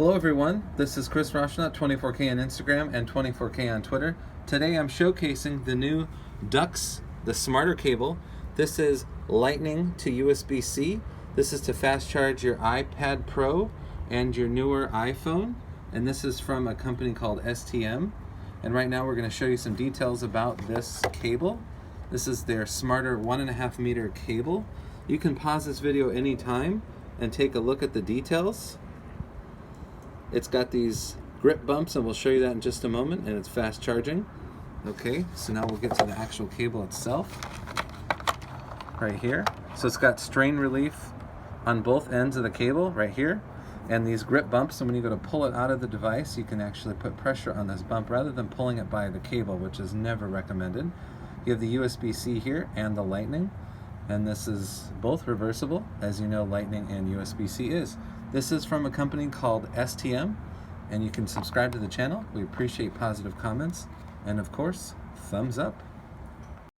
Hello everyone, this is Chris Roshnaut, 24K on Instagram and 24K on Twitter. Today I'm showcasing the new DUX, the smarter cable. This is Lightning to USB-C. This is to fast charge your iPad Pro and your newer iPhone. And this is from a company called STM. And right now we're going to show you some details about this cable. This is their smarter 1.5 meter cable. You can pause this video anytime and take a look at the details. It's got these grip bumps, and we'll show you that in just a moment, and it's fast charging. Okay, so now we'll get to the actual cable itself. Right here. So it's got strain relief on both ends of the cable, right here. And these grip bumps, and when you go to pull it out of the device, you can actually put pressure on this bump rather than pulling it by the cable, which is never recommended. You have the USB-C here and the Lightning. And this is both reversible, as you know Lightning and USB-C is. This is from a company called STM, and you can subscribe to the channel. We appreciate positive comments, and of course, thumbs up.